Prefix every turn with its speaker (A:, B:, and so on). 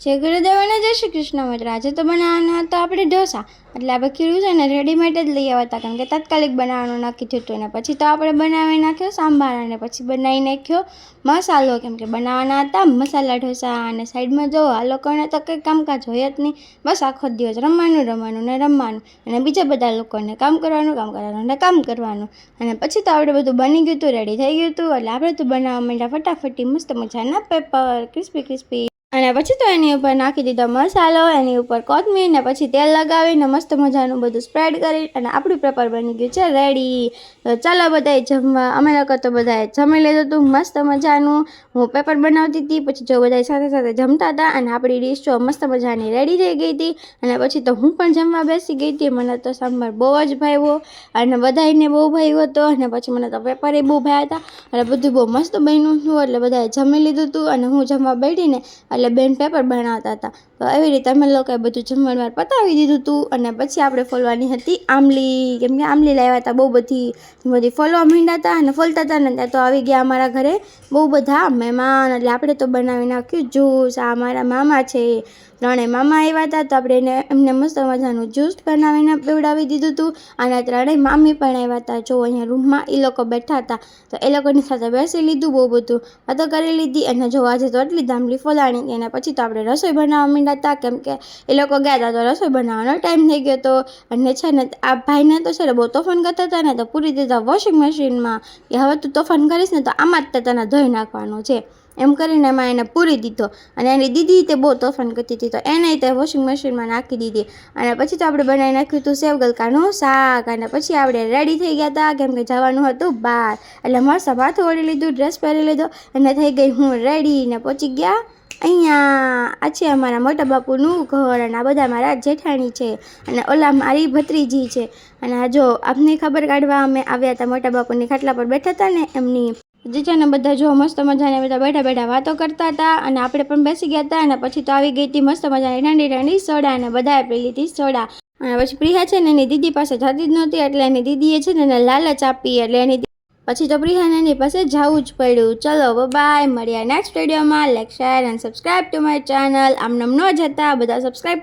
A: જય ગુરુદેવને જય શ્રી કૃષ્ણ મિત્ર. આજે તો બનાવવાના હતા આપણે ઢોસા. એટલે આપણે ખીરું છે ને રેડીમેડ જ લઈ આવ્યા હતા, કારણ કે તાત્કાલિક બનાવવાનું નક્કી થયું હતું. અને પછી તો આપણે બનાવી નાખ્યો સાંભાર અને પછી બનાવી નાખ્યો મસાલો, કેમ કે બનાવવાના હતા મસાલા ઢોસા. અને સાઈડમાં જો આ લોકોને તો કંઈ કામકાજ હોય જ નહીં, બસ આખો દિવસ રમવાનું ને રમવાનું, અને બીજા બધા લોકોને કામ કરવાનું ને કામ કરવાનું. અને પછી તો આપણે બધું બની ગયું હતું, રેડી થઈ ગયું હતું. એટલે આપણે તો બનાવવા માંડ્યા ફટાફટી મસ્ત મજાના પેપર ક્રિસ્પી. અને પછી તો એની ઉપર નાખી દીધો મસાલો, એની ઉપર કોથમીર, ને પછી તેલ લગાવીને મસ્ત મજાનું બધું સ્પ્રેડ કરી અને આપણું પેપર બની ગયું છે રેડી. તો ચાલો બધાએ જમવા. અમે લોકો તો બધાએ જમી લીધું હતું મસ્ત મજાનું. હું પેપર બનાવતી હતી, પછી જો બધા સાથે સાથે જમતા હતા, અને આપણી ડીશ જો મસ્ત મજાની રેડી થઈ ગઈ હતી. અને પછી તો હું પણ જમવા બેસી ગઈ હતી. મને તો સાંભાર બહુ જ ભાવ્યો અને બધાને બહુ ભાવ્યો હતો. અને પછી મને તો પેપરે બહુ ભાવ્યા હતા, અને બધું બહુ મસ્ત બન્યું હતું. એટલે બધાએ જમી લીધું હતું, અને હું જમવા બેઠીને એટલે બેન પેપર બનાવતા હતા. તો એવી રીતે અમે લોકોએ બધું જમણવાર પતાવી દીધું હતું. અને પછી આપણે ફોલવાની હતી આંબલી, કેમ કે આંબલી લાવ્યા હતા બહુ બધી ફોલવા માંડ્યા હતા અને ફોલતા હતા. ને ત્યાં તો આવી ગયા અમારા ઘરે બહુ બધા મહેમાન. એટલે આપણે તો બનાવી નાખ્યું જ્યુસ. આ અમારા મામા છે, ત્રણેય મામા આવ્યા હતા, તો આપણે એમને મસ્ત મજાનું જ્યુસ બનાવીને પીવડાવી દીધું હતું. અને ત્રણેય મામી પણ આવ્યા હતા, જો અહીંયા રૂમમાં એ લોકો બેઠા હતા, તો એ લોકોની સાથે બેસી લીધું, બહુ બધું વાતો કરી લીધી. અને જો આજે તો એટલી આંબલી ફોલાણી ગઈ. અને પછી તો આપણે રસોઈ બનાવવા માંડ્યા હતા, કેમ કે એ લોકો ગયા હતા તો રસોઈ બનાવવાનો ટાઈમ થઈ ગયો હતો. અને છે ને આ ભાઈને તો છે ને બહુ તોફાન કરતા હતા ને, તો પૂરી દીધા વોશિંગ મશીનમાં કે હવે તું તોફાન કરીશ ને તો આમાં જ તને ધોઈ નાખવાનું છે, એમ કરીને એમાં એને પૂરી દીધો. અને એની દીદી તે બહુ તોફાન કરતી હતી, તો એને તે વોશિંગ મશીનમાં નાખી દીધી. અને પછી તો આપણે બનાવી નાખ્યું હતું સેવ ગલકાનું શાક. અને પછી આપણે રેડી થઈ ગયા હતા, કેમ કે જવાનું હતું બહાર. એટલે મસ્ત માથું ઓળી લીધું, ડ્રેસ પહેરી લીધો, અને થઈ ગઈ હું રેડી. ને પહોંચી ગયા અહીંયા. આ છે અમારા મોટા બાપુનું ઘર, અને આ બધા મારા જેઠાણી છે, અને ઓલા મારી ભત્રીજી છે. અને આ જો આપની ખબર કાઢવા અમે આવ્યા હતા, મોટા બાપુની ખાટલા પર બેઠા હતા ને એમની જે છે ને બધા જો મસ્ત મજાને બધા બેઠા વાતો કરતા હતા. અને આપણે પણ બેસી ગયા હતા. અને પછી તો આવી ગઈ હતી મસ્ત મજાની ઠંડી સોડા, અને બધાએ પી લીધી સોડા. અને પછી પ્રિયા છે ને એની દીદી પાસે જતી જ નહોતી, એટલે એની દીદીએ છે ને એને લાલચ આપી. એટલે એની પછી તો પ્રિયાને એની પાસે જવું જ પડ્યું. ચલો બાય, મળ્યા નેક્સ્ટ વિડીયોમાં. Like, share and subscribe to my channel. આમ નામ ન જતા બધા સબસ્ક્રાઈબ